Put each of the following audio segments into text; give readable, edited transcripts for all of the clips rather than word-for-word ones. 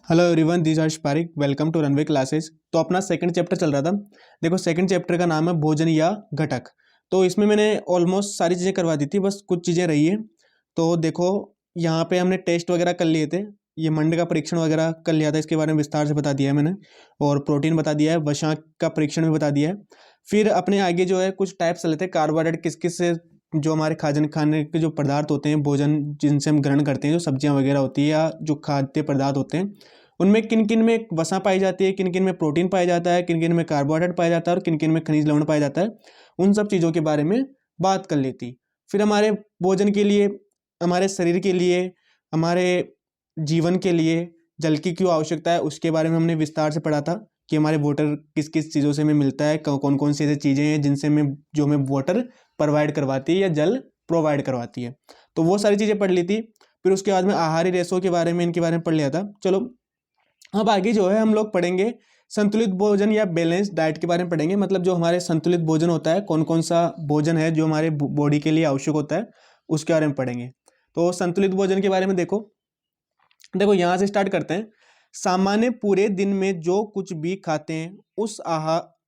Hello everyone, this are Parik. Welcome to Runway Classes. तो अपना second chapter चल रहा था। देखो, सेकंड चैप्टर का नाम है भोजन या घटक। तो इसमें मैंने ऑलमोस्ट सारी चीज़ें करवा दी थी, बस कुछ चीज़ें रही है। तो देखो, यहाँ पे हमने टेस्ट वगैरह कर लिए थे। ये मंड का परीक्षण वगैरह कर लिया था, इसके बारे में विस्तार से बता दिया है मैंने। और प्रोटीन बता दिया है, वशांक का परीक्षण भी बता दिया है। फिर अपने आगे जो है कुछ टाइप्स चले थे कार्बोहाइड्रेट किस किस से, जो हमारे खाने के जो पदार्थ होते हैं, भोजन जिनसे हम ग्रहण करते हैं, जो सब्जियां वगैरह होती है या जो खाद्य पदार्थ होते हैं, उनमें किन किन में वसा पाई जाती है, किन किन में प्रोटीन पाया जाता है, किन किन में कार्बोहाइड्रेट पाया जाता है और किन किन में खनिज लवण पाया जाता है। उन सब चीज़ों के बारे में बात कर लेती। फिर हमारे भोजन के लिए, हमारे शरीर के लिए, हमारे जीवन के लिए जल की क्यों आवश्यकता है, उसके बारे में हमने विस्तार से पढ़ा था कि हमारे वाटर किस किस चीज़ों से हमें मिलता है, कौन कौन सी ऐसी चीज़ें हैं जिनसे हमें, जो हमें वाटर प्रोवाइड करवाती है या जल प्रोवाइड करवाती है। तो वो सारी चीज़ें पढ़ ली थी। फिर उसके बाद में आहारी रेशों के बारे में, इनके बारे में पढ़ लिया था। चलो, अब आगे जो है हम लोग पढ़ेंगे संतुलित भोजन या बैलेंस डाइट के बारे में पढ़ेंगे। मतलब जो हमारे संतुलित भोजन होता है, कौन कौन सा भोजन है जो हमारे बॉडी के लिए आवश्यक होता है, उसके बारे में पढ़ेंगे। तो संतुलित भोजन के बारे में देखो देखो यहाँ से स्टार्ट करते हैं। सामान्य पूरे दिन में जो कुछ भी खाते हैं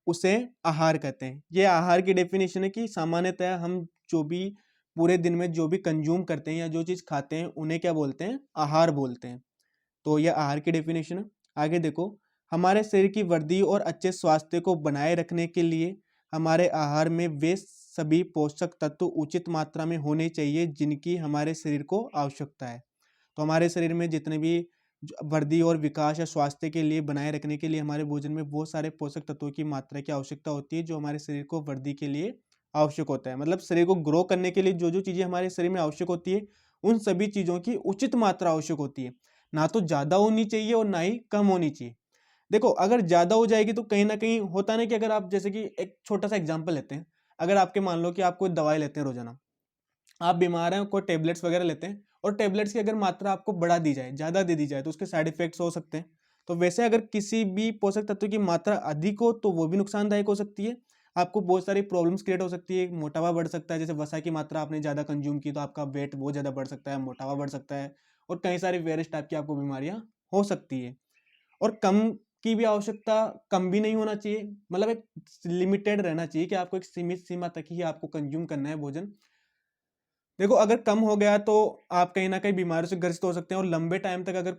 उसे आहार कहते हैं। ये आहार की डेफिनेशन है कि सामान्यतः हम जो भी पूरे दिन में जो भी कंज्यूम करते हैं या जो चीज़ खाते हैं, उन्हें क्या बोलते हैं? आहार बोलते हैं। तो यह आहार की डेफिनेशन है। आगे देखो, हमारे शरीर की वृद्धि और अच्छे स्वास्थ्य को बनाए रखने के लिए हमारे आहार में वे सभी पोषक तत्व उचित मात्रा में होने चाहिए जिनकी हमारे शरीर को आवश्यकता है। तो हमारे शरीर में जितने भी वृद्धि और विकास या स्वास्थ्य के लिए बनाए रखने के लिए हमारे भोजन में वो सारे पोषक तत्वों की मात्रा की आवश्यकता होती है जो हमारे शरीर को वृद्धि के लिए आवश्यक होता है। मतलब शरीर को ग्रो करने के लिए जो जो चीज़ें हमारे शरीर में आवश्यक होती है, उन सभी चीज़ों की उचित मात्रा आवश्यक होती है। ना तो ज़्यादा होनी चाहिए और ना ही कम होनी चाहिए। देखो, अगर ज़्यादा हो जाएगी तो कहीं ना कहीं होता नहीं कि, अगर आप जैसे कि एक छोटा सा एग्जाम्पल लेते हैं। अगर आपके मान लो कि आप कोई दवाई लेते हैं रोजाना, आप बीमार हैं, कोई टेबलेट्स वगैरह लेते हैं, और टेबलेट्स की अगर मात्रा आपको बढ़ा दी जाए, ज़्यादा दे दी जाए, तो उसके साइड इफेक्ट्स हो सकते हैं। तो वैसे अगर किसी भी पोषक तत्व की मात्रा अधिक हो तो वो भी नुकसानदायक हो सकती है। आपको बहुत सारी प्रॉब्लम्स क्रिएट हो सकती है। मोटापा बढ़ सकता है, जैसे वसा की मात्रा आपने ज़्यादा कंज्यूम की तो आपका वेट बहुत ज़्यादा बढ़ सकता है, मोटापा बढ़ सकता है, और कई सारी वेरियस टाइप की आपको बीमारियां हो सकती है। और कम की भी आवश्यकता, कम भी नहीं होना चाहिए। मतलब एक लिमिटेड रहना चाहिए कि आपको एक सीमित सीमा तक ही आपको कंज्यूम करना है भोजन। देखो, अगर कम हो गया तो आप कहीं ना कहीं बीमारियों से ग्रसित हो सकते हैं। और लंबे टाइम तक अगर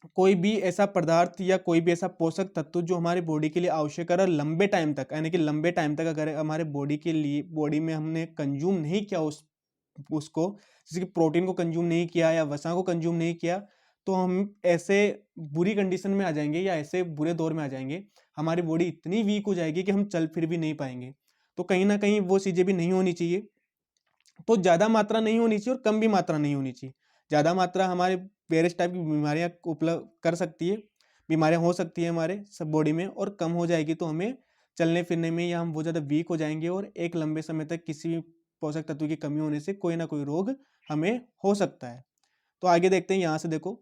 कोई भी ऐसा पदार्थ या कोई भी ऐसा पोषक तत्व जो हमारी बॉडी के लिए आवश्यक है, और लंबे टाइम तक, यानी कि लंबे टाइम तक अगर हमारे बॉडी के लिए, बॉडी में हमने कंज्यूम नहीं किया उसको, जैसे कि प्रोटीन को कंज्यूम नहीं किया या वसा को कंज्यूम नहीं किया, तो हम ऐसे बुरी कंडीशन में आ जाएंगे या ऐसे बुरे दौर में आ जाएंगे, हमारी बॉडी इतनी वीक हो जाएगी कि हम चल फिर भी नहीं पाएंगे। तो कहीं ना कहीं वो चीज़ें भी नहीं होनी चाहिए। तो ज़्यादा मात्रा नहीं होनी चाहिए और कम भी मात्रा नहीं होनी चाहिए। ज़्यादा मात्रा हमारे वेरियस टाइप की बीमारियां उपलब्ध कर सकती है, बीमारियां हो सकती है हमारे सब बॉडी में, और कम हो जाएगी तो हमें चलने फिरने में या हम बहुत ज़्यादा वीक हो जाएंगे, और एक लंबे समय तक किसी भी पोषक तत्व की कमी होने से कोई ना कोई रोग हमें हो सकता है। तो आगे देखते हैं। यहाँ से देखो,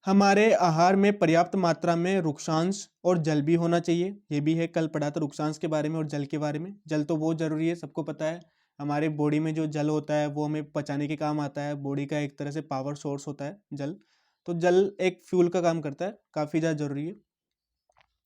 हमारे आहार में पर्याप्त मात्रा में रुक्षांश और जल भी होना चाहिए। ये भी है, कल पढ़ा था रुक्षांश के बारे में और जल के बारे में। जल तो बहुत जरूरी है, सबको पता है। हमारे बॉडी में जो जल होता है वो हमें पचाने के काम आता है। बॉडी का एक तरह से पावर सोर्स होता है जल। तो जल एक फ्यूल का काम करता है, काफी ज्यादा जरूरी है।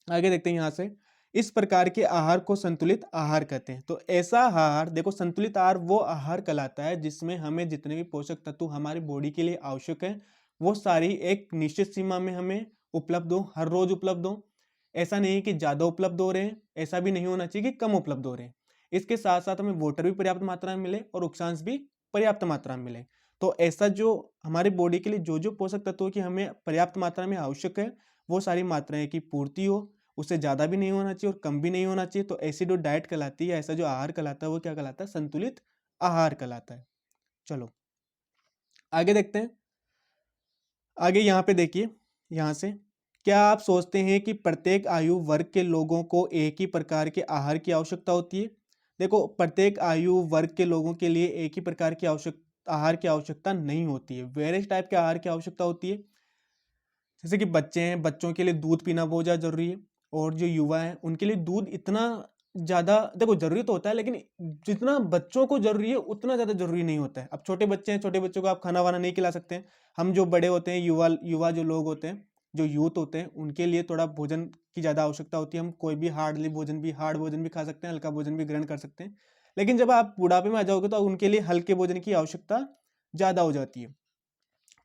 आगे देखते हैं यहाँ से, इस प्रकार के आहार को संतुलित आहार कहते हैं। तो ऐसा आहार, देखो, संतुलित आहार वो आहार कहलाता है जिसमें हमें जितने भी पोषक तत्व हमारी बॉडी के लिए आवश्यक है, वो सारी एक निश्चित सीमा में हमें उपलब्ध हो, हर रोज उपलब्ध हो। ऐसा नहीं कि ज्यादा उपलब्ध हो रहे हैं, ऐसा भी नहीं होना चाहिए कि कम उपलब्ध हो रहे हैं। इसके साथ साथ हमें वाटर भी पर्याप्त मात्रा में मिले और ऑक्सीजन भी पर्याप्त मात्रा में मिले। तो ऐसा जो हमारी बॉडी के लिए जो जो पोषक तत्वों की हमें पर्याप्त मात्रा में आवश्यक है, वो सारी मात्राएं की पूर्ति हो। उससे ज़्यादा भी नहीं होना चाहिए और कम भी नहीं होना चाहिए। तो ऐसी जो डाइट कहलाती है, ऐसा जो आहार कहलाता है, वो क्या कहलाता है? संतुलित आहार कहलाता है। चलो आगे देखते हैं। आगे यहाँ पे देखिए, यहाँ से, क्या आप सोचते हैं कि प्रत्येक आयु वर्ग के लोगों को एक ही प्रकार के आहार की आवश्यकता होती है? देखो, प्रत्येक आयु वर्ग के लोगों के लिए एक ही प्रकार की आहार की आवश्यकता नहीं होती है। वेरियस टाइप के आहार की आवश्यकता होती है। जैसे कि बच्चे हैं, बच्चों के लिए दूध पीना बहुत ज़्यादा जरूरी है, और जो युवा हैं उनके लिए दूध इतना ज़्यादा देखो ज़रूरी तो होता है, लेकिन जितना बच्चों को ज़रूरी है उतना ज़्यादा ज़रूरी नहीं होता है। अब छोटे बच्चे हैं, छोटे बच्चों को आप खाना वाना नहीं खिला सकते हैं। हम जो बड़े होते हैं, युवा युवा जो लोग होते हैं, जो यूथ होते हैं, उनके लिए थोड़ा भोजन की ज़्यादा आवश्यकता होती है। हम कोई भी हार्ड भोजन भी खा सकते हैं, हल्का भोजन भी ग्रहण कर सकते हैं। लेकिन जब आप बुढ़ापे में आ जाओगे तो उनके लिए हल्के भोजन की आवश्यकता ज़्यादा हो जाती है,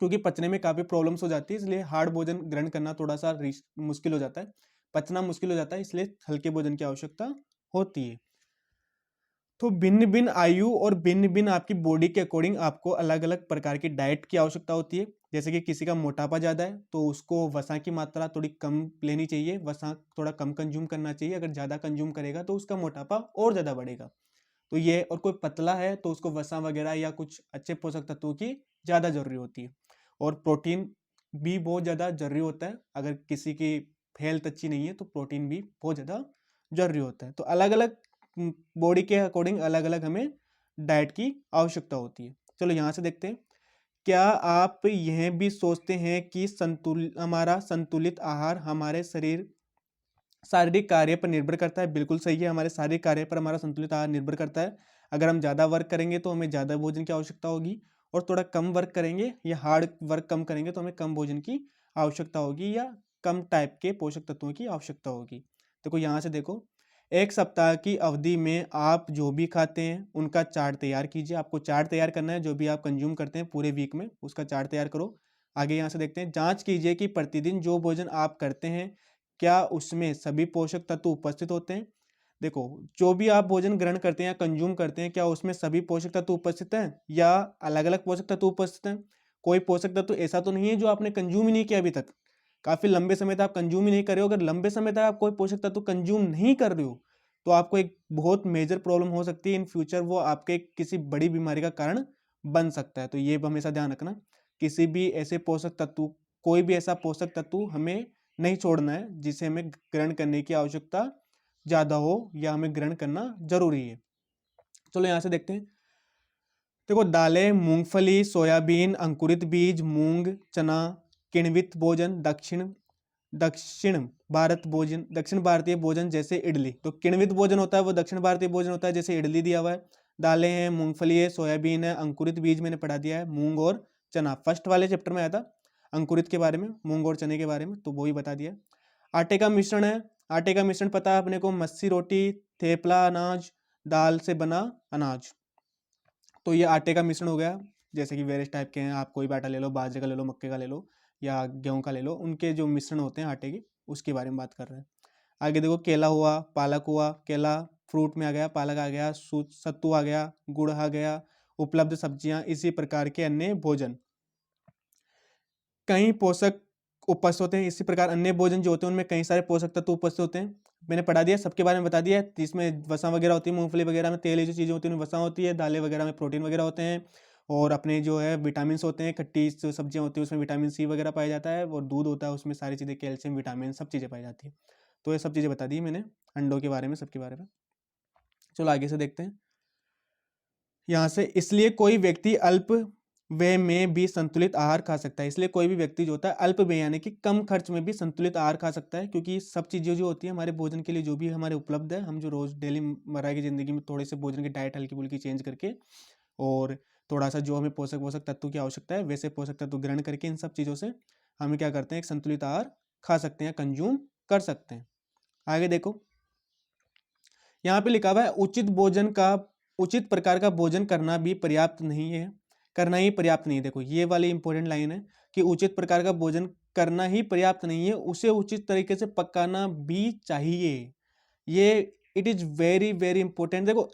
क्योंकि पचने में काफ़ी प्रॉब्लम्स हो जाती है। इसलिए हार्ड भोजन ग्रहण करना थोड़ा सा मुश्किल हो जाता है, पचना मुश्किल हो जाता है, इसलिए हल्के भोजन की आवश्यकता होती है। तो भिन्न भिन्न आयु और भिन्न भिन्न आपकी बॉडी के अकॉर्डिंग आपको अलग अलग प्रकार की डाइट की आवश्यकता होती है। जैसे कि किसी का मोटापा ज़्यादा है तो उसको वसा की मात्रा थोड़ी कम लेनी चाहिए, वसा थोड़ा कम कंज्यूम करना चाहिए। अगर ज़्यादा कंज्यूम करेगा तो उसका मोटापा और ज़्यादा बढ़ेगा। तो ये, और कोई पतला है तो उसको वसा वगैरह या कुछ अच्छे पोषक तत्वों की ज़्यादा जरूरी होती है। और प्रोटीन भी बहुत ज़्यादा जरूरी होता है। अगर किसी की हेल्थ अच्छी नहीं है तो प्रोटीन भी बहुत ज़्यादा जरूरी होता है। तो अलग अलग बॉडी के अकॉर्डिंग अलग अलग हमें डाइट की आवश्यकता होती है। चलो यहाँ से देखते हैं। क्या आप यह भी सोचते हैं कि हमारा संतुलित आहार हमारे शारीरिक कार्य पर निर्भर करता है? बिल्कुल सही है, हमारे शारीरिक कार्य पर हमारा संतुलित आहार निर्भर करता है। अगर हम ज़्यादा वर्क करेंगे तो हमें ज़्यादा भोजन की आवश्यकता होगी, और थोड़ा कम वर्क करेंगे या हार्ड वर्क कम करेंगे तो हमें कम भोजन की आवश्यकता होगी, या कम टाइप के पोषक तत्वों की आवश्यकता होगी। देखो यहाँ से देखो, एक सप्ताह की अवधि में आप जो भी खाते हैं उनका चार्ट तैयार कीजिए। आपको चार्ट तैयार करना है, जो भी आप कंज्यूम करते हैं पूरे वीक में उसका चार्ट तैयार करो। आगे यहाँ से देखते हैं, जांच कीजिए कि प्रतिदिन जो भोजन आप करते हैं क्या उसमें सभी पोषक तत्व उपस्थित होते हैं। देखो, जो भी आप भोजन ग्रहण करते हैं या कंज्यूम करते हैं, क्या उसमें सभी पोषक तत्व उपस्थित हैं या अलग अलग पोषक तत्व उपस्थित हैं? कोई पोषक तत्व ऐसा तो नहीं है जो आपने कंज्यूम ही नहीं किया अभी तक, काफी लंबे समय तक आप कंज्यूम ही नहीं कर रहे हो। अगर लंबे समय तक आप कोई पोषक तत्व कंज्यूम नहीं कर रहे हो तो आपको एक बहुत मेजर प्रॉब्लम हो सकती है इन फ्यूचर। वो आपके किसी बड़ी बीमारी का कारण बन सकता है। तो ये हमेशा ध्यान रखना, किसी भी ऐसे पोषक तत्व, कोई भी ऐसा पोषक तत्व हमें नहीं छोड़ना है जिसे हमें ग्रहण करने की आवश्यकता ज्यादा हो या हमें ग्रहण करना जरूरी है। चलो यहाँ से देखते हैं। देखो, दालें, मूंगफली, सोयाबीन, अंकुरित बीज, मूंग, चना, किण्वित भोजन, दक्षिण दक्षिण भारतीय भोजन जैसे इडली। तो किण्वित भोजन होता है वो दक्षिण भारतीय भोजन होता है, जैसे इडली दिया हुआ है। दालें हैं, मूंगफली है, सोयाबीन है, अंकुरित बीज मैंने पढ़ा दिया है, मूंग और चना फर्स्ट वाले चैप्टर में आया था अंकुरित के बारे में, मूंग और चने के बारे में, तो वो ही बता दिया। आटे का मिश्रण है, आटे का मिश्रण पता है अपने को, मस्सी रोटी, थेपला अनाज, दाल से बना अनाज। तो ये आटे का मिश्रण हो गया। जैसे कि वेरियस टाइप के हैं, आप कोई भी आटा ले लो, बाजरे का ले लो, मक्के का ले लो या गेहूं का ले लो, उनके जो मिश्रण होते हैं आटे के, उसके बारे में बात कर रहे हैं। आगे देखो, केला हुआ, पालक हुआ, केला फ्रूट में आ गया, पालक आ गया, सत्तू आ गया, गुड़ आ गया, उपलब्ध सब्जियां, इसी प्रकार के अन्य भोजन। कई पोषक उपस्थित होते हैं। इसी प्रकार अन्य भोजन जो होते हैं उनमें कई सारे पोषक तत्व उपस्थित होते हैं। मैंने पढ़ा दिया, सबके बारे में बता दिया है। इसमें वसा वगैरह होती है, मूंगफली वगैरह में तेल, जो चीज़ें होती हैं उनमें वसा होती है, दालें वगैरह में प्रोटीन वगैरह होते हैं, और अपने जो है विटामिन होते हैं, खट्टी जो सब्जियां होती है उसमें विटामिन सी वगैरह पाया जाता है, और दूध होता है उसमें सारी चीज़ें, कैल्शियम, विटामिन, सब चीज़ें पाई जाती है। तो ये सब चीज़ें बता दी मैंने अंडों के बारे में, सबके बारे में। चलो आगे से देखते हैं यहाँ से। इसलिए कोई व्यक्ति अल्प व्यय में भी संतुलित आहार खा सकता है। इसलिए कोई भी व्यक्ति जो होता है अल्प व्यय यानी कि कम खर्च में भी संतुलित आहार खा सकता है, क्योंकि सब चीज़ें जो होती है हमारे भोजन के लिए जो भी हमारे उपलब्ध है, हम जो रोज़ डेली मर्रा की ज़िंदगी में थोड़े से भोजन की डाइट हल्की फुल्की चेंज करके, और थोड़ा सा जो हमें पोषक पोषक तत्व की आवश्यकता है वैसे पोषक तत्व ग्रहण करके, इन सब चीज़ों से हमें क्या करते हैं, एक संतुलित आहार खा सकते हैं, कंज्यूम कर सकते हैं। आगे देखो, यहाँ पे लिखा हुआ है उचित प्रकार का भोजन करना भी पर्याप्त नहीं है, करना ही पर्याप्त नहीं है। देखो, ये वाली इंपॉर्टेंट लाइन है कि उचित प्रकार का भोजन करना ही पर्याप्त नहीं है, उसे उचित तरीके से पकाना भी चाहिए। ये it is very very important. देखो,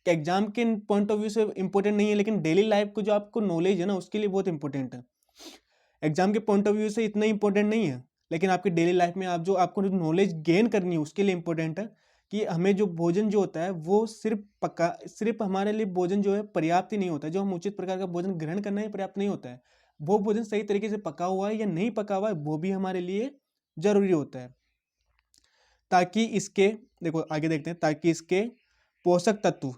एग्जाम के पॉइंट ऑफ व्यू से इंपॉर्टेंट नहीं है, लेकिन डेली लाइफ को जो आपको नॉलेज है ना उसके लिए बहुत इंपॉर्टेंट है। एग्जाम के पॉइंट ऑफ व्यू से इतना इंपॉर्टेंट नहीं है, लेकिन आपकी डेली लाइफ में आप जो आपको नॉलेज गेन करनी है उसके लिए इंपॉर्टेंट है। कि हमें जो भोजन जो होता है वो सिर्फ हमारे लिए भोजन जो है पर्याप्त ही नहीं होता है। जो हम उचित प्रकार का भोजन ग्रहण करना ही पर्याप्त नहीं होता है, वो भोजन सही तरीके से पका हुआ है या नहीं पका हुआ है वो भी हमारे लिए जरूरी होता है। ताकि इसके, देखो आगे देखते हैं, ताकि इसके पोषक तत्व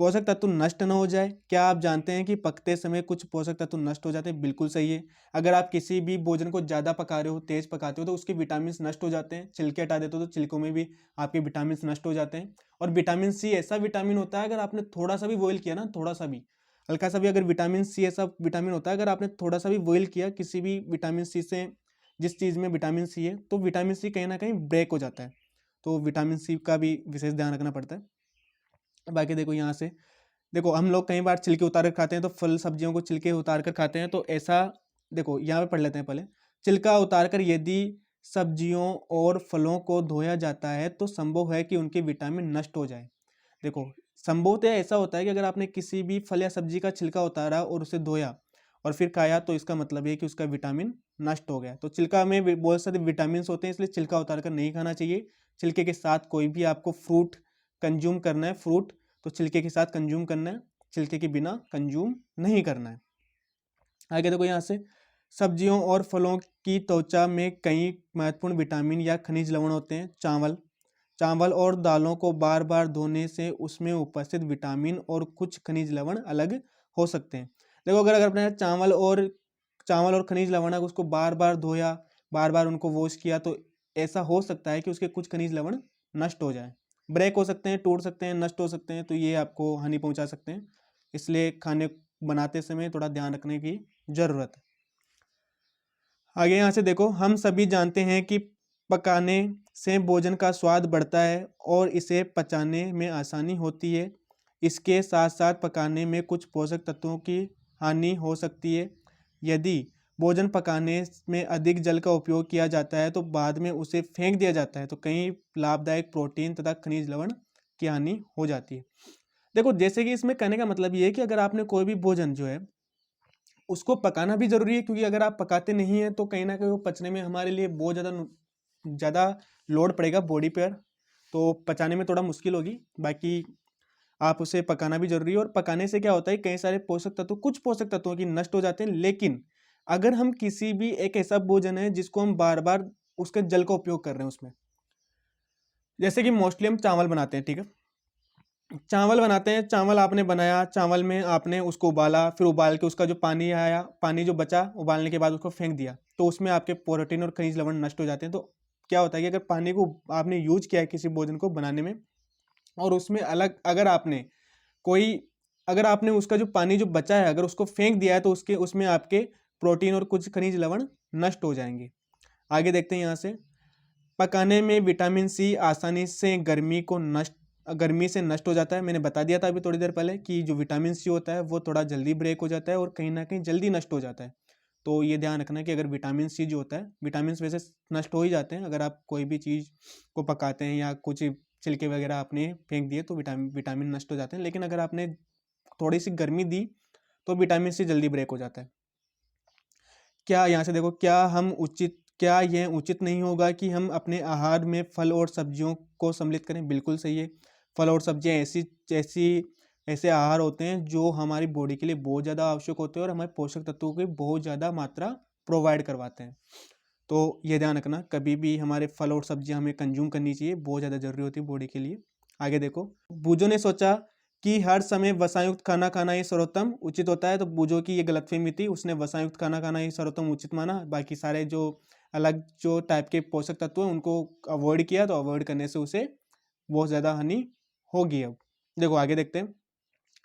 पोषक तत्व नष्ट न हो जाए। क्या आप जानते हैं कि पकते समय कुछ पोषक तत्व नष्ट हो जाते हैं? बिल्कुल सही है। अगर आप किसी भी भोजन को ज़्यादा पका रहे हो, तेज पकाते हो, तो उसके विटामिन नष्ट हो जाते हैं। छिलके हटा देते हो तो छिलकों में भी आपके विटामिन नष्ट हो जाते हैं। और विटामिन सी ऐसा विटामिन होता है, अगर आपने थोड़ा सा भी बॉयल किया ना, थोड़ा सा भी, हल्का सा भी, अगर विटामिन सी ऐसा विटामिन होता है, अगर आपने थोड़ा सा भी बॉयल किया किसी भी विटामिन सी से, जिस चीज़ में विटामिन सी है, तो विटामिन सी कहीं ना कहीं ब्रेक हो जाता है। तो विटामिन सी का भी विशेष ध्यान रखना पड़ता है। बाकी देखो यहाँ से, देखो हम लोग कई बार छिलके उतार कर खाते हैं, तो फल सब्जियों को छिलके उतार कर खाते हैं, तो ऐसा देखो यहाँ पे पढ़ लेते हैं पहले। छिलका उतार कर यदि सब्जियों और फलों को धोया जाता है तो संभव है कि उनके विटामिन नष्ट हो जाए। देखो, संभवतः ऐसा होता है कि अगर आपने किसी भी फल या सब्जी का छिलका उतारा और उसे धोया और फिर खाया, तो इसका मतलब है कि उसका विटामिन नष्ट हो गया। तो छिलका में बहुत सारे विटामिन होते हैं, इसलिए छिलका उतार कर नहीं खाना चाहिए। छिलके के साथ कोई भी आपको फ्रूट कंज्यूम करना है, फ्रूट तो छिलके के साथ कंज्यूम करना है, छिलके के बिना कंज्यूम नहीं करना है। आगे देखो यहाँ से, सब्जियों और फलों की त्वचा में कई महत्वपूर्ण विटामिन या खनिज लवण होते हैं। चावल और दालों को बार बार धोने से उसमें उपस्थित विटामिन और कुछ खनिज लवण अलग हो सकते हैं। देखो, अगर अपने चावल और खनिज लवण, अगर उसको बार बार धोया, बार बार उनको वॉश किया, तो ऐसा हो सकता है कि उसके कुछ खनिज लवण नष्ट हो जाए, ब्रेक हो सकते हैं, टूट सकते हैं, नष्ट हो सकते हैं, तो ये आपको हानि पहुंचा सकते हैं। इसलिए खाने बनाते समय थोड़ा ध्यान रखने की जरूरत है। आगे यहाँ से देखो, हम सभी जानते हैं कि पकाने से भोजन का स्वाद बढ़ता है और इसे पचाने में आसानी होती है। इसके साथ साथ पकाने में कुछ पोषक तत्वों की हानि हो सकती है। यदि भोजन पकाने में अधिक जल का उपयोग किया जाता है तो बाद में उसे फेंक दिया जाता है, तो कई लाभदायक प्रोटीन तथा खनिज लवण की हानि हो जाती है। देखो, जैसे कि इसमें कहने का मतलब ये है कि अगर आपने कोई भी भोजन जो है उसको पकाना भी जरूरी है, क्योंकि अगर आप पकाते नहीं है तो कहीं ना कहीं वो पचने में हमारे लिए बहुत ज़्यादा लोड पड़ेगा बॉडी पर, तो पचाने में थोड़ा मुश्किल होगी। बाकी आप उसे पकाना भी जरूरी है। और पकाने से क्या होता है, कई सारे पोषक तत्व, कुछ पोषक तत्वों की नष्ट हो जाते हैं। लेकिन अगर हम किसी भी एक ऐसा भोजन है जिसको हम बार बार उसके जल का उपयोग कर रहे हैं उसमें, जैसे कि मोस्टली हम चावल बनाते हैं, ठीक है, चावल बनाते हैं, चावल आपने बनाया, चावल में आपने उसको उबाला, फिर उबाल के उसका जो पानी आया, पानी जो बचा उबालने के बाद उसको फेंक दिया, तो उसमें आपके प्रोटीन और खनिज लवण नष्ट हो जाते हैं। तो क्या होता है कि अगर पानी को आपने यूज किया है किसी भोजन को बनाने में, और उसमें अलग कोई अगर आपने उसका जो पानी जो बचा है अगर उसको फेंक दिया है, तो उसके उसमें आपके प्रोटीन और कुछ खनिज लवण नष्ट हो जाएंगे। आगे देखते हैं यहाँ से, पकाने में विटामिन सी आसानी से गर्मी से नष्ट हो जाता है। मैंने बता दिया था अभी थोड़ी देर पहले कि जो विटामिन सी होता है वो थोड़ा जल्दी ब्रेक हो जाता है और कहीं ना कहीं जल्दी नष्ट हो जाता है। तो ये ध्यान रखना कि अगर विटामिन सी जो होता है, विटामिन वैसे नष्ट हो ही जाते हैं अगर आप कोई भी चीज़ को पकाते हैं या कुछ छिलके वगैरह आपने फेंक दिए तो विटामिन नष्ट हो जाते हैं। लेकिन अगर आपने थोड़ी सी गर्मी दी तो विटामिन सी जल्दी ब्रेक हो जाता है। क्या यहाँ से देखो, क्या यह उचित नहीं होगा कि हम अपने आहार में फल और सब्जियों को सम्मिलित करें? बिल्कुल सही है। फल और सब्जियाँ ऐसे आहार होते हैं जो हमारी बॉडी के लिए बहुत ज़्यादा आवश्यक होते हैं और हमारे पोषक तत्वों की बहुत ज़्यादा मात्रा प्रोवाइड करवाते हैं। तो ये ध्यान रखना, कभी भी हमारे फल और सब्जियाँ हमें कंज्यूम करनी चाहिए, बहुत ज़्यादा ज़रूरी होती है बॉडी के लिए। आगे देखो, बूजो ने सोचा कि हर समय वसायुक्त खाना खाना ही सर्वोत्तम उचित होता है। तो बूजो की ये गलतफहमी थी, उसने वसायुक्त खाना खाना ही सर्वोत्तम उचित माना, बाकी सारे जो अलग जो टाइप के पोषक तत्व हैं उनको अवॉइड किया। तो अवॉइड करने से उसे बहुत ज़्यादा हानि होगी। अब देखो आगे देखते हैं,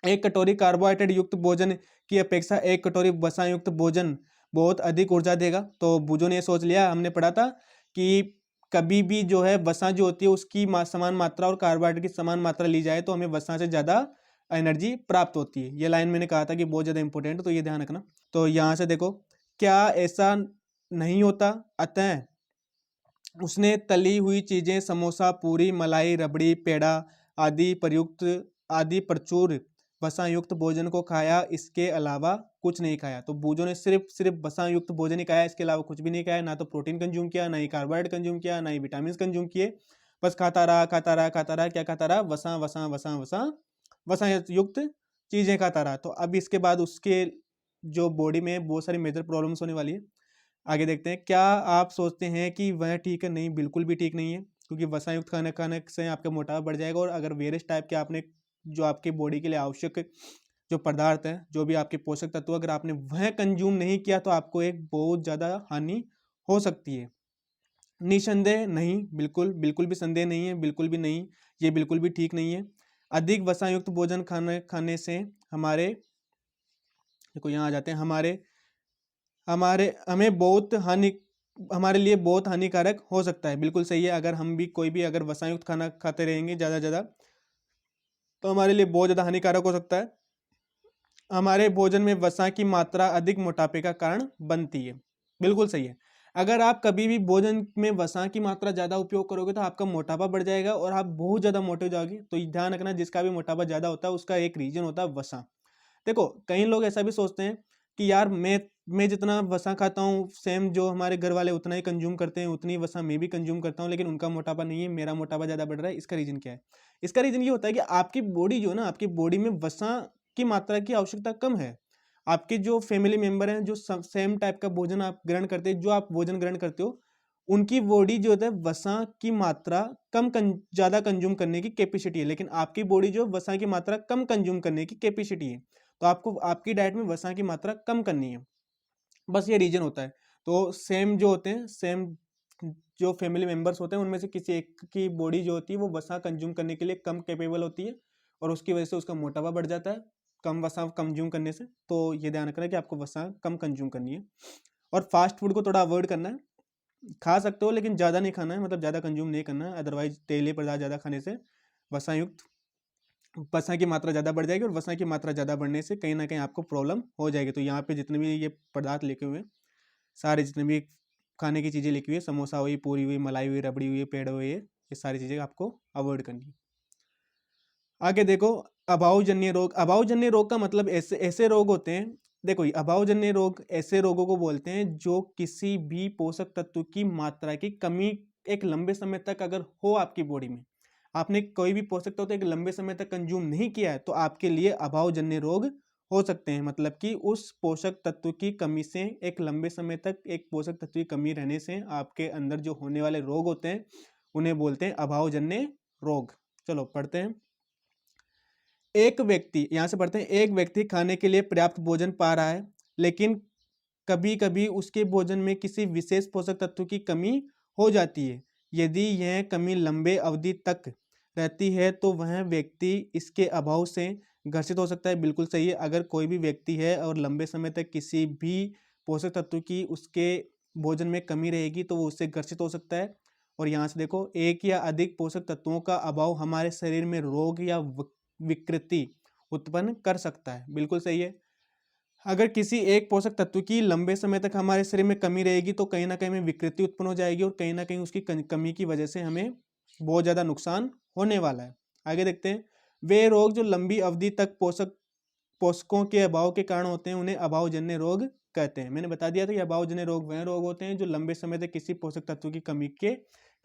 एक कटोरी कार्बोहाइड्रेट युक्त भोजन की अपेक्षा एक कटोरी वसा युक्त भोजन बहुत अधिक ऊर्जा देगा। तो बूजो ने सोच लिया, हमने पढ़ा था कि कभी भी जो है वसा जो होती है उसकी समान मात्रा और कार्बोहाइड्रेट की समान मात्रा ली जाए तो हमें वसा से ज़्यादा एनर्जी प्राप्त होती है। ये लाइन मैंने कहा था कि बहुत ज़्यादा इंपॉर्टेंट है, तो ये ध्यान रखना। तो यहाँ से देखो, क्या ऐसा नहीं होता, अतः उसने तली हुई चीजें, समोसा, पूरी, मलाई, रबड़ी, पेड़ा आदि प्रचुर वसा युक्त भोजन को खाया, इसके अलावा कुछ नहीं खाया। तो बूजो ने सिर्फ वसा युक्त भोजन ही खाया, इसके अलावा कुछ भी नहीं खाया। ना तो प्रोटीन कंज्यूम किया, ना ही कार्बोहाइड्रेट कंज्यूम किया, ना ही विटामिन कंज्यूम किए। बस खाता रहा खाता रहा खाता रहा, क्या खाता रहा, वसा वसा वसा वसा वसा युक्त चीजें खाता रहा। तो अब इसके बाद उसके जो बॉडी में बहुत सारी मेजर प्रॉब्लम्स होने वाली है। आगे देखते हैं, क्या आप सोचते हैं कि वह ठीक है? नहीं, बिल्कुल भी ठीक नहीं है, क्योंकि वसा युक्त खाना खाने से आपका मोटापा बढ़ जाएगा। और अगर वेरियस टाइप के आपने जो आपके बॉडी के लिए आवश्यक जो पदार्थ है, जो भी आपके पोषक तत्व, अगर आपने वह कंज्यूम नहीं किया तो आपको एक बहुत ज़्यादा हानि हो सकती है। निसंदेह नहीं, बिल्कुल बिल्कुल भी संदेह नहीं है, बिल्कुल भी नहीं, ये बिल्कुल भी ठीक नहीं है। अधिक वसायुक्त भोजन खाने से हमारे, देखो यहाँ आ जाते हैं, हमारे हमारे हमें बहुत हानि हमारे लिए बहुत हानिकारक हो सकता है। बिल्कुल सही है, अगर हम भी कोई भी अगर वसायुक्त खाना खाते रहेंगे ज़्यादा ज़्यादा तो हमारे लिए बहुत ज़्यादा हानिकारक हो सकता है। हमारे भोजन में वसा की मात्रा अधिक मोटापे का कारण बनती है। बिल्कुल सही है, अगर आप कभी भी भोजन में वसा की मात्रा ज़्यादा उपयोग करोगे तो आपका मोटापा बढ़ जाएगा और आप बहुत ज़्यादा मोटे हो जाओगे। तो ध्यान रखना, जिसका भी मोटापा ज़्यादा होता है उसका एक रीजन होता है वसा। देखो कई लोग ऐसा भी सोचते हैं कि यार मैं जितना वसा खाता हूँ सेम जो हमारे घर वाले उतना ही कंज्यूम करते हैं, उतनी वसा मैं भी कंज्यूम करता हूँ, लेकिन उनका मोटापा नहीं है, मेरा मोटापा ज़्यादा बढ़ रहा है। इसका रीज़न क्या है? इसका रीज़न ये होता है कि आपकी बॉडी जो है ना, आपकी बॉडी में वसा की मात्रा की आवश्यकता कम है। आपके जो फैमिली मेंबर हैं जो सेम टाइप का भोजन आप ग्रहण करते हैं, जो आप भोजन ग्रहण करते हो, उनकी बॉडी जो होता है वसा की मात्रा ज़्यादा कंज्यूम करने की कैपेसिटी है, लेकिन आपकी बॉडी जो वसा की मात्रा कम कंज्यूम करने की कैपेसिटी है। तो आपको आपकी डाइट में वसा की मात्रा कम करनी है, बस ये रीजन होता है। तो सेम जो होते हैं, सेम जो फैमिली मेंबर्स होते हैं उनमें से किसी एक की बॉडी जो होती है वो वसा कंज्यूम करने के लिए कम कैपेबल होती है और उसकी वजह से उसका मोटापा बढ़ जाता है कम वसा कंज्यूम करने से। तो ये ध्यान रखना है कि आपको वसा कम कंज्यूम करनी है और फास्ट फूड को थोड़ा अवॉइड करना है। खा सकते हो लेकिन ज़्यादा नहीं खाना है, मतलब ज़्यादा कंज्यूम नहीं करना है, अदरवाइज तेलीय पदार्थ ज़्यादा खाने से वसा युक्त वसा की मात्रा ज़्यादा बढ़ जाएगी और वसा की मात्रा ज़्यादा बढ़ने से कहीं ना कहीं आपको प्रॉब्लम हो जाएगी। तो यहाँ पे जितने भी ये पदार्थ लिखे हुए हैं, सारे जितने भी खाने की चीज़ें लिखी हुई है, समोसा हुई, पूरी हुई, मलाई हुई, रबड़ी हुई, पेड़ हुए, ये सारी चीज़ें आपको अवॉइड करनी है। आगे देखो, अभावजन्य रोग। अभावजन्य रोग का मतलब ऐसे ऐसे रोग होते हैं, देखो ये अभावजन्य रोग ऐसे रोगों को बोलते हैं जो किसी भी पोषक तत्व की मात्रा की कमी एक लंबे समय तक अगर हो आपकी बॉडी में, आपने कोई भी पोषक तत्व एक लंबे समय तक कंज्यूम नहीं किया है तो आपके लिए अभावजन्य रोग हो सकते हैं। मतलब कि उस पोषक तत्व की कमी से एक लंबे समय तक एक पोषक तत्व की कमी रहने से आपके अंदर जो होने वाले रोग होते हैं उन्हें बोलते हैं अभावजन्य रोग। चलो पढ़ते हैं। एक व्यक्ति, यहां से पढ़ते हैं, एक व्यक्ति खाने के लिए पर्याप्त भोजन पा रहा है लेकिन कभी कभी उसके भोजन में किसी विशेष पोषक तत्व की कमी हो जाती है। यदि यह कमी लंबे अवधि तक रहती है तो वह व्यक्ति इसके अभाव से ग्रसित हो सकता है। बिल्कुल सही है, अगर कोई भी व्यक्ति है और लंबे समय तक किसी भी पोषक तत्व की उसके भोजन में कमी रहेगी तो वो उससे ग्रसित हो सकता है। और यहाँ से देखो, एक या अधिक पोषक तत्वों का अभाव हमारे शरीर में रोग या विकृति उत्पन्न कर सकता है। बिल्कुल सही है, अगर किसी एक पोषक तत्व की लंबे समय तक हमारे शरीर में कमी रहेगी तो कहीं ना कहीं में विकृति उत्पन्न हो जाएगी और कहीं ना कहीं उसकी कमी की वजह से हमें बहुत ज़्यादा नुकसान होने वाला है। आगे देखते हैं, वे रोग जो लंबी अवधि तक पोषकों के अभाव के कारण होते हैं उन्हें अभावजन्य रोग कहते हैं। मैंने बता दिया था कि अभावजन्य रोग वह रोग होते हैं जो लंबे समय तक किसी पोषक तत्व की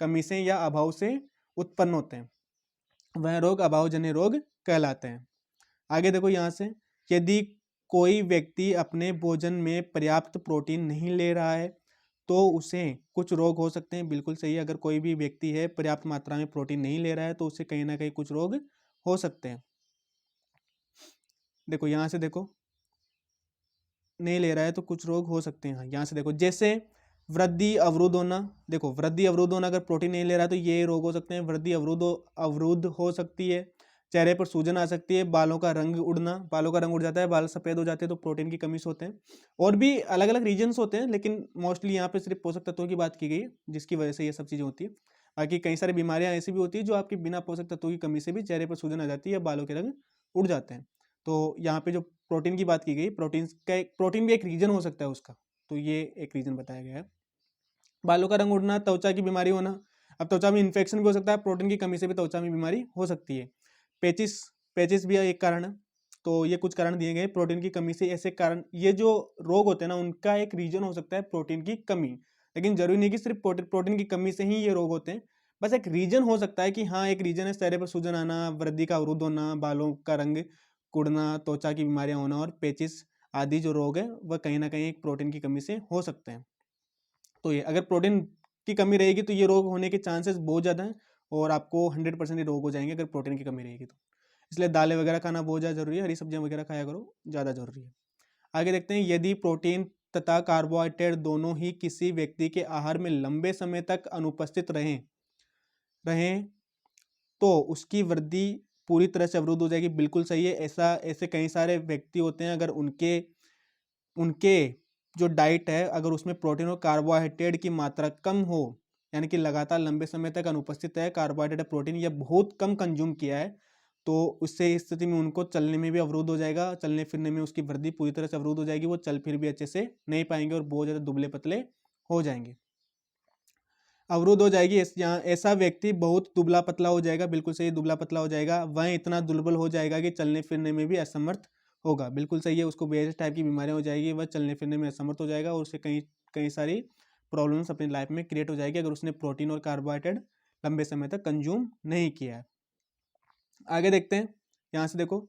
कमी से या अभाव से उत्पन्न होते हैं, वह रोग अभावजन्य रोग कहलाते हैं। आगे देखो यहाँ से, यदि कोई व्यक्ति अपने भोजन में पर्याप्त प्रोटीन नहीं ले रहा है तो उसे कुछ रोग हो सकते हैं। बिल्कुल सही है, अगर कोई भी व्यक्ति है पर्याप्त मात्रा में प्रोटीन नहीं ले रहा है तो उसे कहीं ना कहीं कुछ रोग हो सकते हैं। देखो यहाँ से देखो, नहीं ले रहा है तो कुछ रोग हो सकते हैं। यहाँ से देखो, जैसे वृद्धि अवरुद्ध होना। देखो वृद्धि अवरुद्ध होना, अगर प्रोटीन नहीं ले रहा है तो ये रोग हो सकते हैं। वृद्धि अवरुद्ध हो सकती है, चेहरे पर सूजन आ सकती है, बालों का रंग उड़ना, बालों का रंग उड़ जाता है, बाल सफेद हो जाते हैं तो प्रोटीन की कमी से होते हैं। और भी अलग अलग रीजन्स होते हैं लेकिन मोस्टली यहाँ पे सिर्फ पोषक तत्वों की बात की गई है जिसकी वजह से ये सब चीज़ें होती है। बाकी कई सारी बीमारियां ऐसी भी होती है जो आपकी बिना पोषक तत्वों की कमी से भी चेहरे पर सूजन आ जाती है, बालों के रंग उड़ जाते हैं। तो यहाँ पे जो प्रोटीन की बात की गई, प्रोटीन भी एक रीजन हो सकता है उसका, तो ये एक रीजन बताया गया है। बालों का रंग उड़ना, त्वचा की बीमारी होना, अब त्वचा में इन्फेक्शन भी हो सकता है, प्रोटीन की कमी से भी त्वचा में बीमारी हो सकती है। पेचिस पेचिस भी एक कारण है। तो ये कुछ कारण दिए गए प्रोटीन की कमी से, ऐसे कारण ये जो रोग होते हैं ना उनका एक रीजन हो सकता है प्रोटीन की कमी, लेकिन जरूरी नहीं कि सिर्फ प्रोटीन की कमी से ही ये रोग होते हैं, बस एक रीजन हो सकता है कि हाँ एक रीजन है, चेहरे पर सूजन आना, वृद्धि का अवरुद्ध होना, बालों का रंग कुड़ना, त्वचा की बीमारियां होना और पेचिस आदि जो रोग है वह कहीं ना कहीं एक प्रोटीन की कमी से हो सकते हैं। तो ये अगर प्रोटीन की कमी रहेगी तो ये रोग होने के चांसेस बहुत ज़्यादा हैं और आपको 100% रोग हो जाएंगे अगर प्रोटीन की कमी रहेगी तो। इसलिए दालें वगैरह खाना बहुत ज़्यादा जरूरी है, हरी सब्जियां वगैरह खाया करो, ज़्यादा जरूरी है। आगे देखते हैं, यदि प्रोटीन तथा कार्बोहाइड्रेट दोनों ही किसी व्यक्ति के आहार में लंबे समय तक अनुपस्थित रहें रहें तो उसकी वृद्धि पूरी तरह से अवरुद्ध हो जाएगी। बिल्कुल सही है। ऐसे कई सारे व्यक्ति होते हैं, अगर उनके उनके जो डाइट है अगर उसमें प्रोटीन और कार्बोहाइड्रेट की मात्रा कम हो, यानी कि लगातार लंबे समय तक अनुपस्थित है कार्बोहाइड्रेट और प्रोटीन, या बहुत कम कंज्यूम किया है, तो उससे इस स्थिति में उनको चलने में भी अवरुद्ध हो जाएगा, चलने फिरने में उसकी वृद्धि पूरी तरह से अवरुद्ध हो जाएगी, वो चल फिर भी अच्छे से नहीं पाएंगे और बहुत ज़्यादा दुबले पतले हो जाएंगे, अवरुद्ध हो जाएगी। ऐसा व्यक्ति बहुत दुबला पतला हो जाएगा, बिल्कुल सही, दुबला पतला हो जाएगा, वह इतना दुर्बल हो जाएगा कि चलने फिरने में भी असमर्थ होगा, बिल्कुल सही है। उसको वेरियस टाइप की बीमारियां हो जाएगी, वह चलने फिरने में असमर्थ हो जाएगा और उससे कई कई सारी प्रॉब्लम्स अपनी लाइफ में क्रिएट हो जाएगी अगर उसने प्रोटीन और कार्बोहाइड्रेट लंबे समय तक कंज्यूम नहीं किया है। आगे देखते हैं, यहाँ से देखो,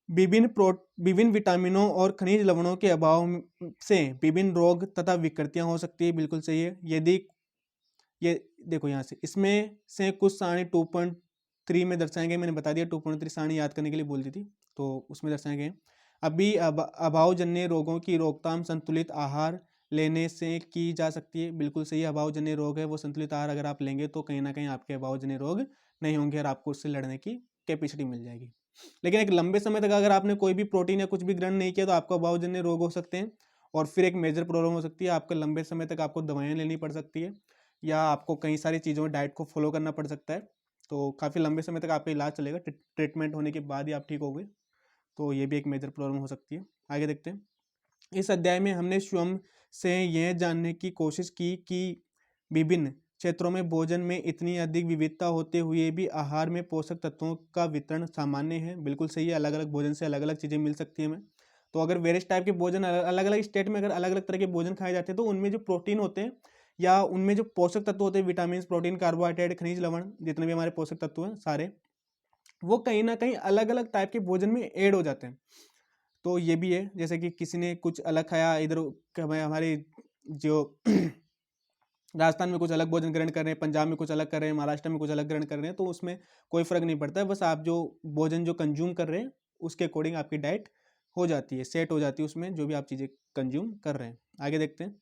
विभिन्न विटामिनों और खनिज लवणों के अभाव से विभिन्न रोग तथा विकृतियां हो सकती है, बिल्कुल सही है। यदि ये देखो यहाँ से, इसमें से कुछ सारणी 2.3 में दर्शाए गए, मैंने बता दिया 2.3 सारणी याद करने के लिए बोल दी थी, तो उसमें दर्शाए गए। अभी अभावजन्य रोगों की रोकथाम संतुलित आहार लेने से की जा सकती है, बिल्कुल सही है। अभावजन्य रोग है वो संतुलित आहार अगर आप लेंगे तो कहीं ना कहीं आपके अभावजन्य रोग नहीं होंगे और आपको उससे लड़ने की कैपेसिटी मिल जाएगी। लेकिन एक लंबे समय तक अगर आपने कोई भी प्रोटीन या कुछ भी ग्रहण नहीं किया तो आपको अभावजन्य रोग हो सकते हैं और फिर एक मेजर प्रॉब्लम हो सकती है, आपको लंबे समय तक आपको दवाइयाँ लेनी पड़ सकती है या आपको कई सारी चीज़ों में डाइट को फॉलो करना पड़ सकता है, तो काफ़ी लंबे समय तक आपका इलाज चलेगा, ट्रीटमेंट होने के बाद ही आप ठीक हो गए, तो ये भी एक मेजर प्रॉब्लम हो सकती है। आगे देखते हैं, इस अध्याय में हमने स्वयं से यह जानने की कोशिश की कि विभिन्न क्षेत्रों में भोजन में इतनी अधिक विविधता होते हुए भी आहार में पोषक तत्वों का वितरण सामान्य है, बिल्कुल सही है। अलग अलग भोजन से अलग अलग चीज़ें मिल सकती हैं हमें, तो अगर वेरियस टाइप के भोजन अलग अलग स्टेट में अगर अलग अलग तरह के भोजन खाए जाते हैं तो उनमें जो प्रोटीन होते हैं या उनमें जो पोषक तत्व होते हैं, विटामिन, प्रोटीन, कार्बोहाइड्रेट, खनिज लवण, जितने भी हमारे पोषक तत्व हैं सारे, वो कहीं ना कहीं अलग अलग टाइप के भोजन में ऐड हो जाते हैं। तो ये भी है, जैसे कि किसी ने कुछ अलग खाया, इधर हमारे जो राजस्थान में कुछ अलग भोजन ग्रहण कर रहे हैं, पंजाब में कुछ अलग कर रहे हैं, महाराष्ट्र में कुछ अलग ग्रहण कर रहे हैं, तो उसमें कोई फर्क नहीं पड़ता है, बस आप जो भोजन जो कंज्यूम कर रहे हैं उसके अकॉर्डिंग आपकी डाइट हो जाती है, सेट हो जाती है उसमें जो भी आप चीज़ें कंज्यूम कर रहे हैं। आगे देखते हैं,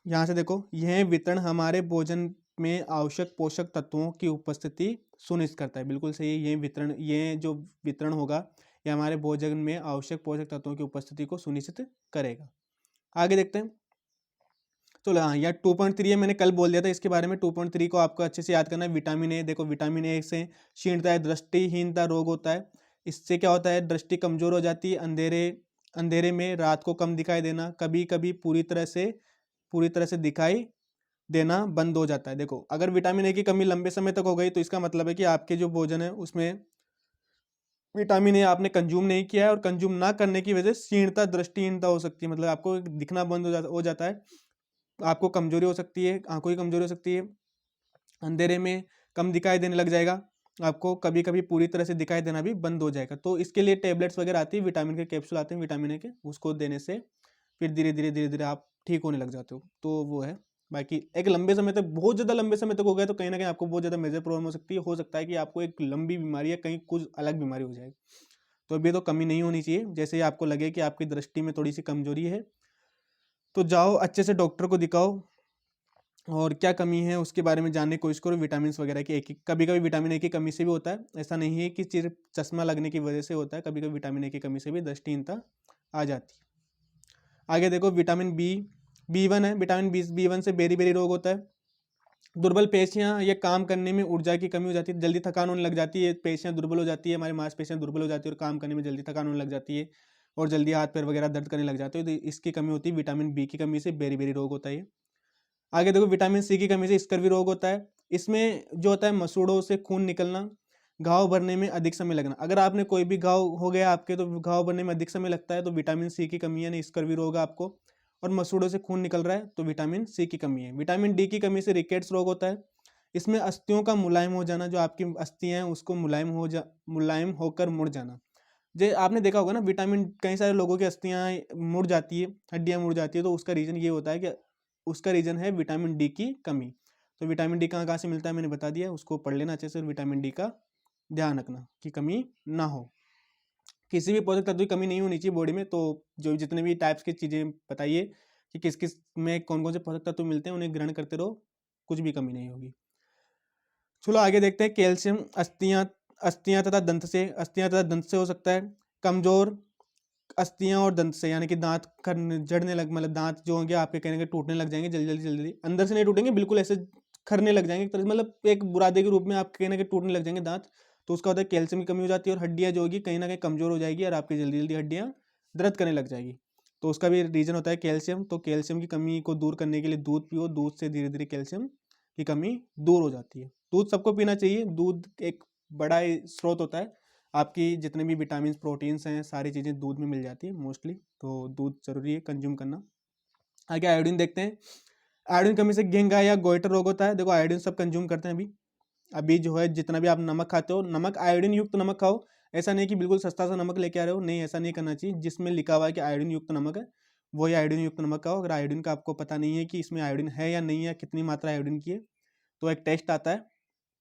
यहाँ से देखो, यह वितरण हमारे भोजन में आवश्यक पोषक तत्वों की उपस्थिति सुनिश्चित करता है, बिल्कुल सही है। ये जो वितरण होगा ये हमारे भोजन में आवश्यक पोषक तत्वों की उपस्थिति को सुनिश्चित करेगा। आगे देखते हैं, चलो हाँ, यह 2.3 है, मैंने कल बोल दिया था इसके बारे में। 2.3 को आपको अच्छे से याद करना है। विटामिन ए, देखो विटामिन ए से क्षीणता है, दृष्टिहीनता रोग होता है, इससे क्या होता है, दृष्टि कमजोर हो जाती है, अंधेरे में रात को कम दिखाई देना, कभी कभी पूरी तरह से दिखाई देना बंद हो जाता है। देखो अगर विटामिन ए की कमी लंबे समय तक हो गई तो इसका मतलब है कि आपके जो भोजन है उसमें विटामिन ए आपने कंज्यूम नहीं किया है और कंज्यूम ना करने की वजह से क्षीणता, दृष्टिहीनता हो सकती है, मतलब आपको दिखना बंद हो जाता है, आपको कमजोरी हो सकती है, आंखों की कमजोरी हो सकती है, अंधेरे में कम दिखाई देने लग जाएगा, आपको कभी कभी पूरी तरह से दिखाई देना भी बंद हो जाएगा। तो इसके लिए टेबलेट्स वगैरह आती है, विटामिन के कैप्सूल आते हैं विटामिन ए के, उसको देने से फिर धीरे धीरे आप ठीक होने लग जाते हो, तो वो है। बाकी एक लंबे समय तक, बहुत ज़्यादा लंबे समय तक हो गया तो कहीं ना कहीं आपको बहुत ज़्यादा मेजर प्रॉब्लम हो सकता है कि आपको एक लंबी बीमारी या कहीं कुछ अलग बीमारी हो जाएगी, तो अभी तो कमी नहीं होनी चाहिए। जैसे ही आपको लगे कि आपकी दृष्टि में थोड़ी सी कमजोरी है तो जाओ अच्छे से डॉक्टर को दिखाओ और क्या कमी है उसके बारे में जानने की कोशिश करो। विटामिन वगैरह की कभी कभी विटामिन ए की कमी से भी होता है, ऐसा नहीं है कि सिर्फ चश्मा लगने की वजह से होता है, कभी कभी विटामिन ए की कमी से भी दृष्टिहीनता आ जाती है। आगे देखो, विटामिन बी वन है, विटामिन बी वन से बेरी रोग होता है, दुर्बल पेशियां, ये काम करने में ऊर्जा की कमी हो जाती है, जल्दी थकान होने लग जाती है, पेशियां दुर्बल हो जाती है, हमारी मांसपेशियां दुर्बल हो जाती है और काम करने में जल्दी थकान होने लग जाती है और जल्दी हाथ पैर वगैरह दर्द करने लग जाते हैं, तो इसकी कमी होती है। विटामिन बी की कमी से बेरी रोग होता है। आगे देखो, विटामिन सी की कमी से स्कर्वी रोग होता है, इसमें जो होता है मसूड़ों से खून निकलना, घाव भरने में अधिक समय लगना, अगर आपने कोई भी घाव हो गया आपके तो घाव भरने में अधिक समय लगता है, तो विटामिन सी की कमी है, नहीं स्कर्वी रोग है आपको, और मसूड़ों से खून निकल रहा है तो विटामिन सी की कमी है। विटामिन डी की कमी से रिकेट्स रोग होता है, इसमें अस्थियों का मुलायम हो जाना, जो आपकी अस्थियां हैं उसको मुलायम होकर मुड़ जाना। जे आपने देखा होगा ना, विटामिन कई सारे लोगों की अस्थियां मुड़ जाती है, हड्डियां मुड़ जाती है, तो उसका रीजन ये होता है कि उसका रीजन है विटामिन डी की कमी। तो विटामिन डी कहाँ कहाँ से मिलता है मैंने बता दिया, उसको पढ़ लेना अच्छे से, विटामिन डी का ध्यान रखना कि कमी ना हो, किसी भी पोषक तत्व की कमी नहीं होनी चाहिए बॉडी में। तो जो जितने भी टाइप्स की चीज़ें बताइए कि किस किस में कौन कौन से पोषक तत्व मिलते हैं, उन्हें ग्रहण करते रहो, कुछ भी कमी नहीं होगी। चलो आगे देखते हैं। कैल्शियम अस्थियां अस्थियां तथा दंत से, अस्थियां तथा दंत से हो सकता है। कमजोर अस्थियां और दंत से, यानी कि दांत जड़ने लग, मतलब दांत जो होंगे आपके कहने के टूटने लग जाएंगे जल्दी जल्दी जल्दी, अंदर से नहीं टूटेंगे, बिल्कुल ऐसे खरने लग जाएंगे एक तरह से, मतलब एक बुरादे के रूप में आपके कहने के टूटने लग जाएंगे दांत। तो उसका होता है कैल्शियम की कमी हो जाती है, और हड्डियां जो होगी कहीं ना कहीं कमजोर हो जाएगी और आपकी जल्दी जल्दी हड्डियां दर्द करने लग जाएगी। तो उसका भी रीजन होता है कैल्शियम। तो कैल्शियम की कमी को दूर करने के लिए दूध पियो, दूध से धीरे धीरे कैल्शियम की कमी दूर हो जाती है। दूध सबको पीना चाहिए, दूध एक बड़ा स्रोत होता है, आपकी जितने भी विटामिन प्रोटीन्स हैं सारी चीज़ें दूध में मिल जाती है मोस्टली। तो दूध जरूरी है कंज्यूम करना। आगे आयोडीन देखते हैं। आयोडीन कमी से घेंगा या गोइटर रोग होता है। देखो आयोडीन सब कंज्यूम करते हैं अभी, अभी जो है जितना भी आप नमक खाते हो, नमक आयोडीन युक्त नमक खाओ। ऐसा नहीं कि बिल्कुल सस्ता सा नमक लेके आ रहे हो, नहीं, ऐसा नहीं करना चाहिए। जिसमें लिखा हुआ है कि आयोडीन युक्त नमक है, वही आयोडीन युक्त नमक खाओ। अगर आयोडीन का आपको पता नहीं है कि इसमें आयोडीन है या नहीं है, कितनी मात्रा आयोडीन की है, तो एक टेस्ट आता है,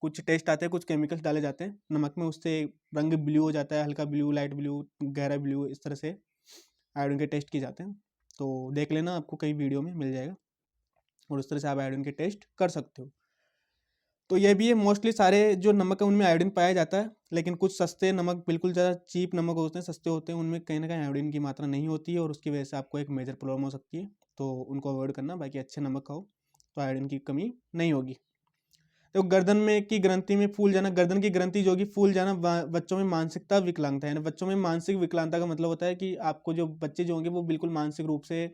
कुछ टेस्ट आते हैं, कुछ केमिकल्स डाले जाते हैं नमक में, उससे रंग ब्लू हो जाता है, हल्का ब्लू, लाइट ब्लू, गहरा ब्लू, इस तरह से आयोडीन के टेस्ट किए जाते हैं। तो देख लेना, आपको कई वीडियो में मिल जाएगा, और उस तरह से आप आयोडीन के टेस्ट कर सकते हो। तो ये भी है, मोस्टली सारे जो नमक है उनमें आयोडीन पाया जाता है, लेकिन कुछ सस्ते नमक, बिल्कुल ज़्यादा चीप नमक होते हैं, सस्ते होते हैं, उनमें कहीं ना कहीं आयोडीन की मात्रा नहीं होती है, और उसकी वजह से आपको एक मेजर प्रॉब्लम हो सकती है। तो उनको अवॉइड करना, बाकी अच्छे नमक खाओ तो आयोडीन की कमी नहीं होगी। तो गर्दन में की ग्रंथि में फूल जाना, गर्दन की ग्रंथि जो होगी फूल जाना, बच्चों में मानसिकता विकलांगता है। बच्चों में मानसिक विकलांगता का मतलब होता है कि आपको जो बच्चे जो होंगे वो बिल्कुल मानसिक रूप से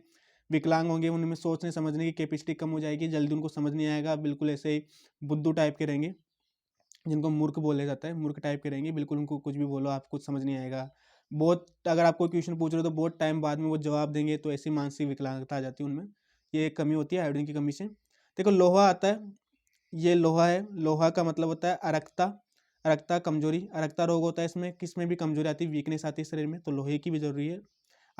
विकलांग होंगे, उनमें सोचने समझने की कैपेसिटी कम हो जाएगी, जल्दी उनको समझ नहीं आएगा, बिल्कुल ऐसे बुद्धू टाइप के रहेंगे, जिनको मूर्ख बोला जाता है, मूर्ख टाइप के रहेंगे, बिल्कुल उनको कुछ भी बोलो आप कुछ समझ नहीं आएगा। बहुत, अगर आप कोई क्वेश्चन पूछ रहे हो तो बहुत टाइम बाद में वो जवाब देंगे, तो ऐसी मानसिक विकलांगता आ जाती है उनमें। ये एक कमी होती है आयोडीन की कमी से। देखो लोहा आता है, ये लोहा है, लोहा का मतलब होता है अरक्ता, अरक्ता कमजोरी, अरक्ता रोग होता है इसमें, किसमें भी कमजोरी आती है, वीकनेस आती है शरीर में, तो लोहे की भी जरूरी है।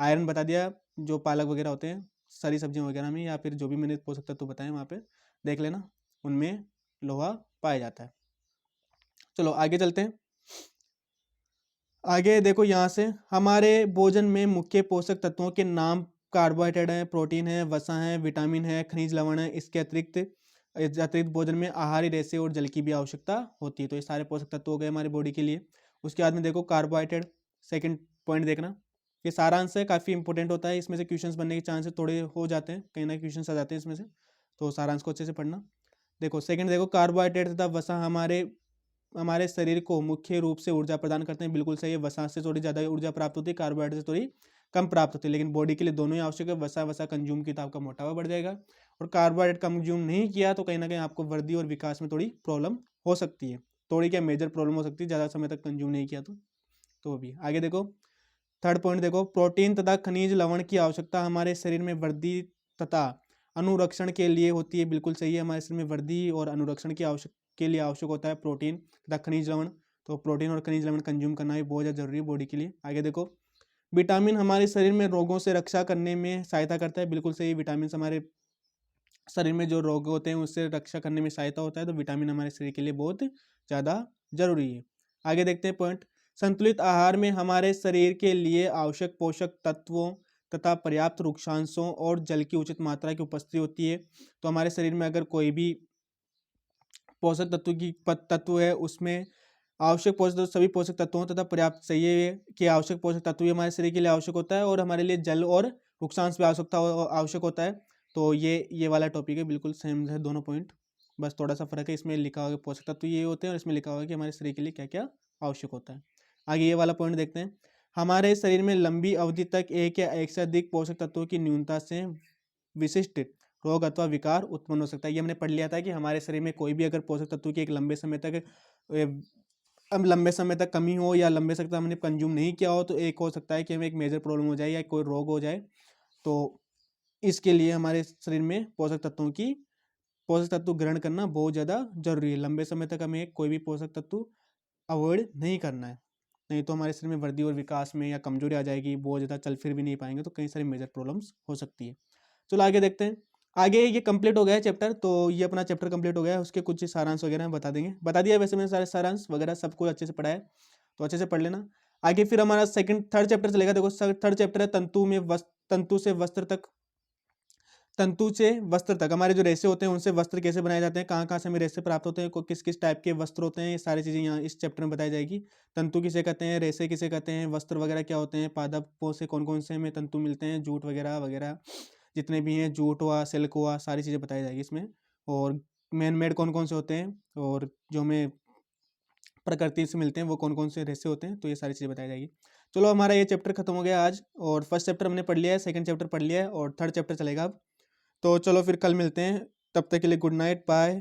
आयरन बता दिया, जो पालक वगैरह होते हैं सारी सब्जियों वगैरह में, या फिर जो भी मैंने पोषक तत्व बताए वहाँ पे देख लेना, उनमें लोहा पाया जाता है। चलो आगे चलते हैं। आगे देखो, यहाँ से हमारे भोजन में मुख्य पोषक तत्वों के नाम, कार्बोहाइड्रेट है, प्रोटीन है, वसा है, विटामिन है, खनिज लवण है। इसके अतिरिक्त भोजन में आहारी रेशे और जल की भी आवश्यकता होती है। तो ये सारे पोषक तत्व हो गए हमारी बॉडी के लिए। उसके बाद में देखो कार्बोहाइड्रेट, सेकंड पॉइंट देखना, ये सारांश है, काफ़ी इंपॉर्टेंट होता है, इसमें से क्वेश्चंस बनने के चांसेस थोड़े हो जाते हैं, कहीं ना क्वेश्चंस आ जाते हैं इसमें से, तो सारांश को अच्छे से पढ़ना। देखो सेकंड, देखो कार्बोहाइड्रेट तथा वसा हमारे हमारे शरीर को मुख्य रूप से ऊर्जा प्रदान करते हैं, बिल्कुल सही है। वसा से थोड़ी ज़्यादा ऊर्जा प्राप्त होती है, कार्बोहाइड्रेट से थोड़ी कम प्राप्त होती है, लेकिन बॉडी के लिए दोनों ही आवश्यक है। वसा वसा कंज्यूम की तो आपका मोटापा बढ़ जाएगा, और कार्बोहाइड्रेट कंज्यूम नहीं किया तो कहीं ना कहीं आपको वृद्धि और विकास में थोड़ी प्रॉब्लम हो सकती है, थोड़ी क्या मेजर प्रॉब्लम हो सकती है, ज़्यादा समय तक कंज्यूम नहीं किया तो भी। आगे देखो थर्ड पॉइंट, देखो प्रोटीन तथा खनिज लवण की आवश्यकता हमारे शरीर में वृद्धि तथा अनुरक्षण के लिए होती है, बिल्कुल सही है। हमारे शरीर में वृद्धि और अनुरक्षण की आवश्यक के लिए आवश्यक होता है प्रोटीन तथा खनिज लवण। तो प्रोटीन और खनिज लवण कंज्यूम करना भी बहुत ज़्यादा जरूरी है बॉडी के लिए। आगे देखो विटामिन हमारे शरीर में रोगों से रक्षा करने में सहायता करता है, बिल्कुल सही। विटामिन हमारे शरीर में जो रोग होते हैं उससे रक्षा करने में सहायता होता है, तो विटामिन हमारे शरीर के लिए बहुत ज़्यादा जरूरी है। आगे देखते हैं पॉइंट, संतुलित आहार में हमारे शरीर के लिए आवश्यक पोषक तत्वों तथा पर्याप्त वृक्षांशों और जल की उचित मात्रा की उपस्थिति होती है। तो हमारे शरीर में अगर कोई भी पोषक तत्व है, उसमें आवश्यक पोषक तत्व, सभी पोषक तत्वों तथा पर्याप्त, सही है कि आवश्यक पोषक तत्व भी हमारे शरीर के लिए आवश्यक होता है, और हमारे लिए जल और वृक्षांश भी आवश्यक होता है। तो ये वाला टॉपिक है, बिल्कुल सेम है दोनों पॉइंट, बस थोड़ा सा फर्क है, इसमें लिखा हुआ पोषक तत्व ये होते हैं और इसमें लिखा हुआ है कि हमारे शरीर के लिए क्या क्या आवश्यक होता है। आगे ये वाला पॉइंट देखते हैं, हमारे शरीर में लंबी अवधि तक एक या एक से अधिक पोषक तत्वों की न्यूनता से विशिष्ट रोग अथवा विकार उत्पन्न हो सकता है। ये हमने पढ़ लिया था कि हमारे शरीर में कोई भी अगर पोषक तत्व की एक लंबे समय तक कमी हो, या लंबे समय तक हमने कंज्यूम नहीं किया हो, तो एक हो सकता है कि हमें एक मेजर प्रॉब्लम हो जाए या कोई रोग हो जाए। तो इसके लिए हमारे शरीर में पोषक तत्व ग्रहण करना बहुत ज़्यादा जरूरी है। लंबे समय तक हमें कोई भी पोषक तत्व अवॉइड नहीं करना है, नहीं तो हमारे शरीर में वृद्धि और विकास में या कमजोरी आ जाएगी, बहुत ज़्यादा चल फिर भी नहीं पाएंगे, तो कई सारी मेजर प्रॉब्लम्स हो सकती है। चलो आगे देखते हैं। आगे ये कंप्लीट हो गया है चैप्टर, तो ये अपना चैप्टर कंप्लीट हो गया है, उसके कुछ सारांश वगैरह बता देंगे, बता दिया वैसे मैंने सारे सारांश वगैरह सब कुछ अच्छे से पढ़ा है, तो अच्छे से पढ़ लेना। आगे फिर हमारा थर्ड चैप्टर चलेगा। देखो थर्ड चैप्टर है तंतु से वस्त्र तक। तंतु से वस्त्र तक हमारे जो रेशे होते हैं उनसे वस्त्र कैसे बनाए जाते हैं, कहाँ कहाँ से हमें रेशे प्राप्त होते हैं, किस किस टाइप के वस्त्र होते हैं, ये सारी चीज़ें यहाँ इस चैप्टर में बताई जाएगी। तंतु किसे कहते हैं, रेशे किसे कहते हैं, वस्त्र वगैरह क्या होते हैं, पादपों से कौन कौन से हमें तंतु मिलते हैं, जूट वगैरह वगैरह जितने भी हैं, जूट हुआ, सिल्क हुआ, सारी चीज़ें बताई जाएगी इसमें। और मैन मेड कौन कौन से होते हैं, और जो हमें प्रकृति से मिलते हैं वो कौन कौन से रेशे होते हैं, तो ये सारी चीज़ें बताई जाएगी। चलो हमारा ये चैप्टर खत्म हो गया आज, और फर्स्ट चैप्टर हमने पढ़ लिया है, सेकंड चैप्टर पढ़ लिया है, और थर्ड चैप्टर चलेगा अब। तो चलो फिर कल मिलते हैं, तब तक के लिए गुड नाइट, बाय।